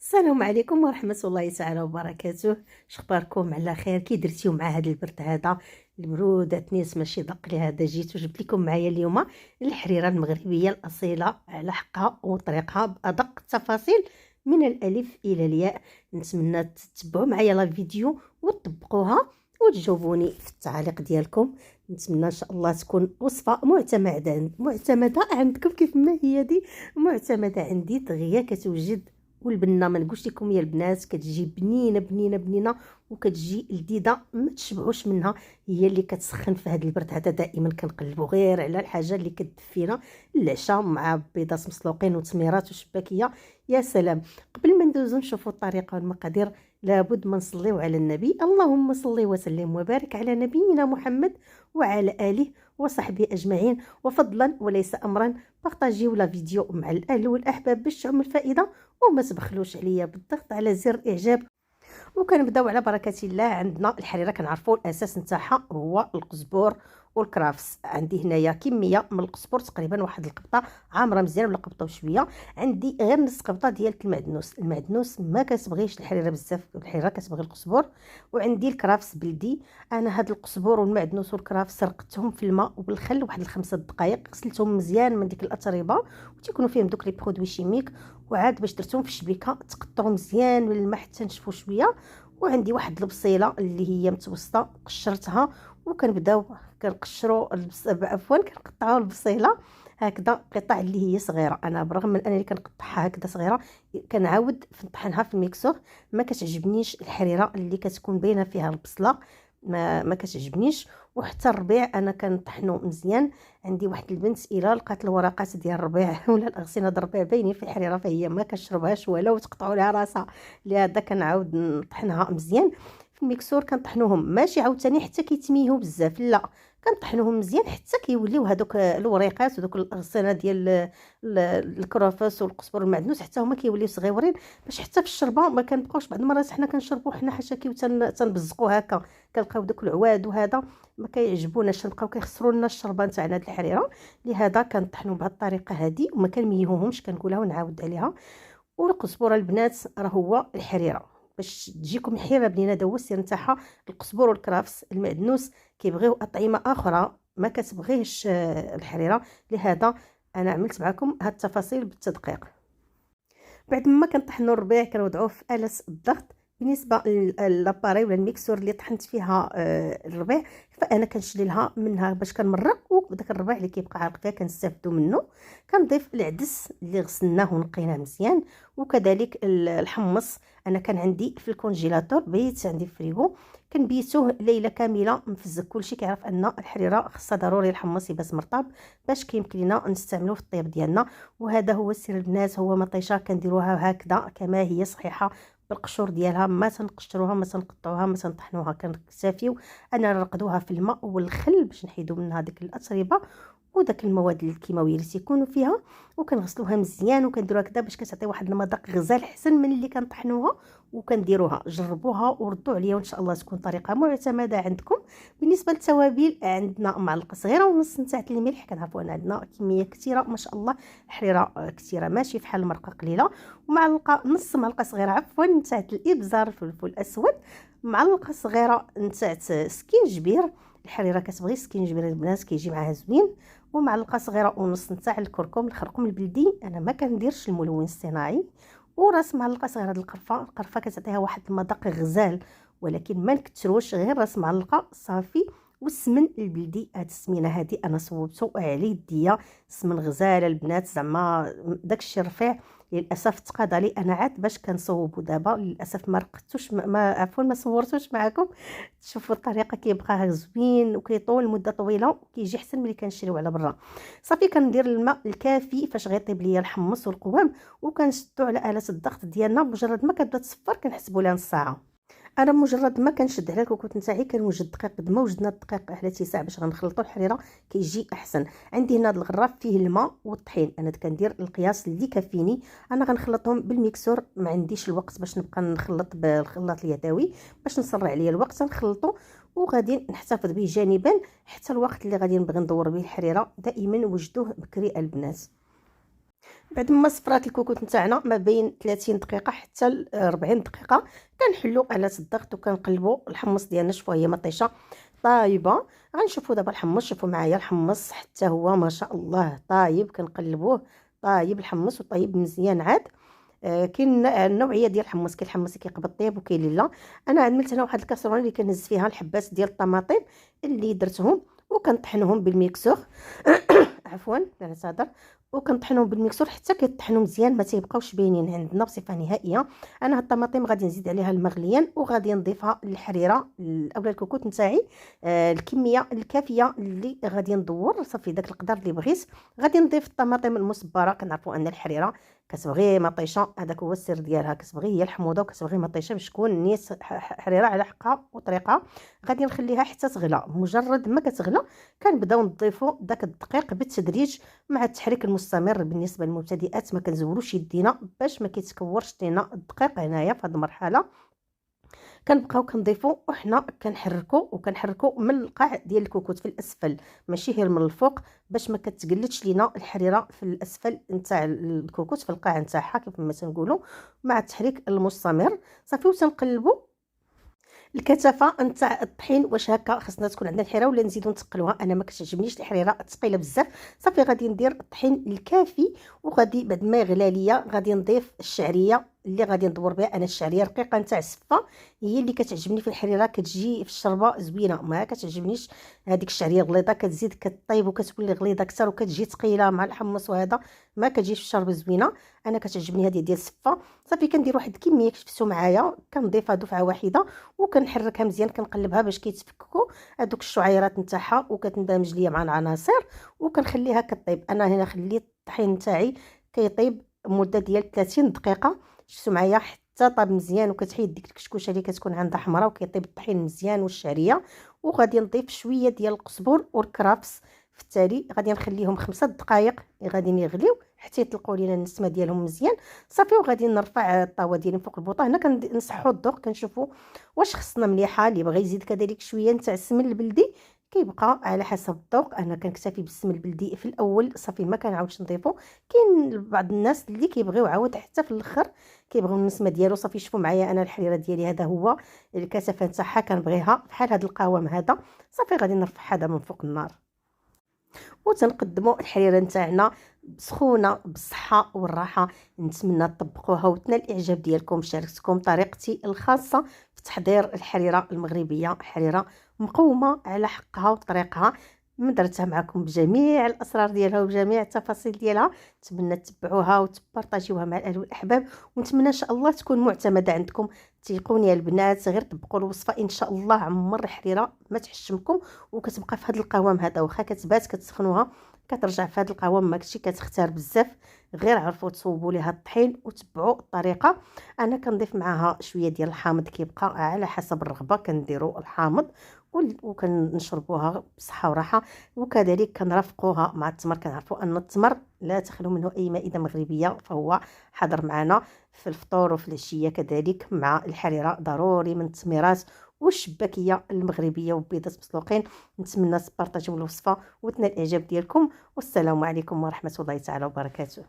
السلام عليكم ورحمة الله تعالى وبركاته. شخباركم؟ على خير؟ كي درتيو مع هذا البرد هذا؟ البرودة نيس ماشي دق لي هذا. جيت وجبت لكم معايا اليوم الحريرة المغربية الأصيلة على حقها وطريقها بأدق التفاصيل من الألف إلى الياء. نتمنى تتبعوا معايا لا فيديو وتطبقوها وتجاوبوني في التعاليق ديالكم. نتمنى ان شاء الله تكون وصفه معتمده عندكم كيف ما هي دي معتمده عندي دغيا كتوجد. والبنه ما نقولش لكم يا البنات كتجي بنينه بنينه بنينه وكتجي لذيذه ما تشبعوش منها. هي اللي كتسخن في هذا البرد هذا. دائما كنقلبوا غير على الحاجه اللي كتدفينا العشاء مع بيضات مسلوقين وتميرات وشباكيه. يا سلام. قبل ما ندوزو نشوفوا الطريقه والمقادير لابد ما نصليو على النبي. اللهم صل وسلم وبارك على نبينا محمد وعلى اله وصحبه اجمعين. وفضلا وليس امرا بارطاجيو لا فيديو مع الاهل والاحباب باش تعم الفائده وما تبخلوش عليا بالضغط على زر الاعجاب. وكنبداو على بركه الله. عندنا الحريره كنعرفوا الاساس نتاعها هو القزبور والكرافس. عندي هنايا كميه من القزبور تقريبا واحد القبطه عامره مزيان ولا قبطه وشويه. عندي غير نص قبطه ديال المعدنوس ما كتبغيش الحريره بزاف، الحريره كتبغي القزبور. وعندي الكرافس بلدي. انا هاد القزبور والمعدنوس والكرافس رقدتهم في الماء وبالخل واحد الخمسة دقائق، غسلتهم مزيان من ديك الاتربه وتيكونوا فيهم دوك لي برودوي شيميك. وعاد باش درتهم في الشبيكه تقطعوا مزيان من الماء حتى نشفوا شويه. وعندي واحد البصيله اللي هي متوسطه قشرتها وكنبداو كنقشروا عفوا كنقطعوا البصيله هكذا قطع اللي هي صغيره. انا برغم من انني كنقطعها هكذا صغيره كنعاود نطحنها في الميكسور. ما كتعجبنيش الحريره اللي كتكون باينه فيها البصله، ما كتعجبنيش. وحتى الربيع انا كنطحنو مزيان. عندي واحد البنت الى لقات الورقات ديال الربيع ولا الاغصنه ديال الربيع باينين في الحريره فهي ما كتشربهاش ولا وتقطعوا لها راسها. لهذا كنعاود نطحنها مزيان في الميكسور. كنطحنوهم ماشي عاوتاني حتى كيتميهوا بزاف، لا كنطحنوهم مزيان حتى كيوليو هذوك الوريقات ودوك الاغصنه ديال الكرافس والقزبر والمعدنوس حتى هما كيوليو صغيورين باش حتى في الشربه ما كنبقاوش. بعض المرات حنا كنشربوا حنا حشاكي تنبزقوا هكا كنلقاو دوك العواد وهذا ما كيعجبوناش، نبقاو كيخسروا لنا الشربه نتاعنا د الحريره. لهذا كنطحنوا بهذه الطريقه هذه وما كنميهوهمش كنقولها ونعاود عليها. والقزبور البنات راه هو الحريره باش تجيكم الحريره بنينه. هذا هو السر نتاعها. القزبور والكرافس المعدنوس كيبغيو اطعمه اخرى ما كتبغيش الحريره. لهذا انا عملت معكم هاد التفاصيل بالتدقيق. بعد ما كنطحنوا الربيع كنوضعوه في آلة الضغط. بالنسبه للاباري ولا الميكسور اللي طحنت فيها الربيع فانا كنشلي لها منها باش كنمرق وداك الربيع اللي كيبقى عالق فيها كنستافدوا منه. كنضيف العدس اللي غسلناه ونقيناه مزيان وكذلك الحمص. انا كان عندي في الكونجيلاتور بيت عندي في الفريغو كنبيتوه ليله كامله مفزك. كلشي كيعرف ان الحريره خصها ضروري الحمص يبات مرطب باش كيمكن لنا نستعملوه في الطياب ديالنا. وهذا هو السر البنات. هو مطيشه كنديروها هكذا كما هي صحيحه بالقشور ديالها، ما تنقشروها ما تنقطعوها ما تنطحنوها. كنكتفيو انا نرقدوها في الماء والخل باش نحيدو منها ديك الاتربه وداك المواد الكيماويه اللي تيكونوا فيها. وكنغسلوها مزيان وكنديروها كذا باش كتعطي واحد المذاق غزال حسن من اللي كنطحنوها. وكنديروها جربوها وردوا عليا وان شاء الله تكون طريقه معتمده عندكم. بالنسبه للتوابل عندنا معلقه صغيره ونص نتاع الملح. كنعرفوا ان عندنا كميه كثيره ما شاء الله الحريره كثيره ماشي فحال المرقه قليله. ومعلقه نص معلقه صغيره عفوا نتاع الابزار الفلفل الاسود. معلقه صغيره نتاع سكينجبير. الحريره كتبغي سكينجبير البنات كيجي معها زوين. ومعلقه صغيره ونص نتاع الخرقوم البلدي. انا ما كنديرش الملون الصناعي. وراس معلقه صغيره ديال القرفه كتعطيها واحد المذاق غزال ولكن ما نكثروش غير راس معلقه صافي. والسمن البلدي هاد السمينه هادي انا صوبته على يديا سمن غزال البنات زعما داكشي رفيع. للاسف تقاضى لي انا عاد باش كنصوبو دابا للاسف ما رقدتوش عفوا ما صورتوش معكم. تشوفوا الطريقه كيبقى زوين وكيطول مده طويله وكيجي احسن ملي كنشريو على برا. صافي كندير الماء الكافي فاش غيطيب ليا الحمص والقوام وكنشدو على آلة الضغط ديالنا. مجرد ما كتبدا تصفر كنحسبوا لها نص ساعه. انا مجرد ما كنشد على الكوكوط نتاعي كنوجد الدقيق. قد ما وجدنا الدقيق على اتساع باش غنخلطوا الحريره كيجي احسن. عندي هنا الغراف فيه الماء والطحين. انا كندير القياس اللي كافيني. انا غنخلطهم بالميكسور ما عنديش الوقت باش نبقى نخلط بالخلاط اليدوي باش نسرع عليا الوقت. نخلطو وغادي نحتفظ به جانبا حتى الوقت اللي غادي نبغي ندور به الحريره. دائما وجدوه بكري البنات. بعد ما صفرات الكوكوط نتاعنا ما بين 30 دقيقه حتى ل 40 دقيقه، كنحلو على الضغط وكنقلبوا الحمص ديالنا. شوفوا هي مطيشه طايبه. غنشوفوا دابا الحمص، شوفوا معايا الحمص حتى هو ما شاء الله طايب، كنقلبوه طايب الحمص وطيب مزيان عاد. كاين النوعيه ديال الحمص، كاين الحمص اللي كيقبض طيب وكاين اللي لا. انا عملت هنا واحد الكاسرونه اللي كنهز فيها الحبات ديال الطماطم اللي درتهم وكنطحنهم بالميكسور عفوا نعتذر. وكنطحنهم بالميكسور حتى كيطحنوا مزيان ما تيبقاوش باينين عندنا بصفه نهائيه. انا هاد الطماطم غادي نزيد عليها المغليان وغادي نضيفها للحريره اولا الكوكوط نتاعي. الكميه الكافيه اللي غادي ندور صافي داك القدر اللي بغيت. غادي نضيف الطماطم المصبره. كنعرفوا ان الحريره كتبغي مطيشه، هذاك هو السر ديالها، كتبغي هي الحموضه وكتبغي مطيشه باش تكون نيس حريره على حقها وطريقها. غادي نخليها حتى تغلى. مجرد ما كتغلى كنبداو نضيفوا داك الدقيق بالتدريج مع التحريك المستمر. بالنسبه للمبتدئات ما كنزولوش يدينا باش ما كيتكورش لينا الدقيق هنايا في هذه المرحله. كنبقاو كنضيفوا وحنا كنحركوا من القاع ديال الكوكوط في الاسفل، ماشي غير من الفوق، باش ما كتقلتش لينا الحريره في الاسفل نتاع الكوكوط في القاع نتاعها كيف ما تنقولوا، مع التحريك المستمر. صافي وتنقلبوا الكثافه نتاع الطحين. واش هكا خصنا تكون عندنا الحريره ولا نزيدو نتقلوها؟ انا ما كتعجبنيش الحريره ثقيله بزاف. صافي غادي ندير الطحين الكافي وغادي بعد ما يغلى ليا غادي نضيف الشعريه اللي غادي ندور بها. انا الشعريه رقيقه نتاع السفه هي اللي كتعجبني في الحريره، كتجي في الشربه زوينه. ما كتعجبنيش هذيك الشعريه غليظه كتزيد كطيب وكتولي غليظه اكثر وكتجي ثقيله مع الحمص، وهذا ما كتجيش في الشرب زوينه. انا كتعجبني هذه ديال السفه. صافي كندير واحد الكميه شفتوا معايا، كنضيفها دفعه واحده وكنحركها مزيان، كنقلبها باش كيتفككوا هذوك الشعيرات نتاعها وكتندمج ليا مع العناصر وكنخليها كطيب. انا هنا خليت الطحين نتاعي كيطيب مده ديال 30 دقيقه. شفتوا معايا حتى طاب مزيان وكتحيد ديك الكشكوشه اللي كتكون عندها حمراء وكيطيب الطحين مزيان والشعريه. وغادي نضيف شويه ديال القزبر والكرفس. في التالي غادي نخليهم 5 دقائق غادي يغليو حتى يطلقوا لينا النسمه ديالهم مزيان. صافي وغادي نرفع الطاوه ديالي فوق البوطه. هنا كنصحوا الذوق كنشوفوا واش خصنا مليحه. اللي بغى يزيد كذلك شويه نتاع السمن البلدي كيبقى على حسب الذوق. انا كنكتفي بالسمن البلدي في الاول صافي ما كنعاودش نضيفو. كاين بعض الناس اللي كيبغيو عاود حتى في الاخر كيبغيو النسمه ديالو. صافي شوفوا معايا انا الحريره ديالي هذا هو الكثافه نتاعها كنبغيها بحال هذا القوام هذا. صافي غادي نرفع هذا من فوق النار وتنقدموا الحريره نتاعنا سخونه بالصحه والراحه. نتمنى تطبقوها وتنال الاعجاب ديالكم. شاركتكم طريقتي الخاصه في تحضير الحريره المغربيه، حريره مقومه على حقها وطريقها. درتها معكم بجميع الاسرار ديالها وبجميع التفاصيل ديالها. نتمنى تتبعوها وتبارطاجيوها مع الاهل والاحباب، ونتمنى ان شاء الله تكون معتمده عندكم. تيقوني يا البنات غير طبقوا الوصفه ان شاء الله عمر الحريره ما تحشمكم وكتبقى في هذا القوام هذا. واخا كتبات كتسخنوها كترجع في هذا القوام، ماكشي كتختار بزاف. غير عرفوا تصوبوا ليها الطحين وتبعوا الطريقه. انا كنضيف معاها شويه ديال الحامض كيبقى على حسب الرغبه كنديروا الحامض وكنشربوها بصحه وراحه. وكذلك كنرافقوها مع التمر. كنعرفوا ان التمر لا تخلو منه اي مائده مغربيه، فهو حاضر معنا في الفطور وفي العشيه كذلك مع الحريره. ضروري من التميرات والشباكيه المغربيه وبيضات مسلوقين. نتمنى تبارطاجيو الوصفه وتنال الاعجاب ديالكم. والسلام عليكم ورحمه الله تعالى وبركاته.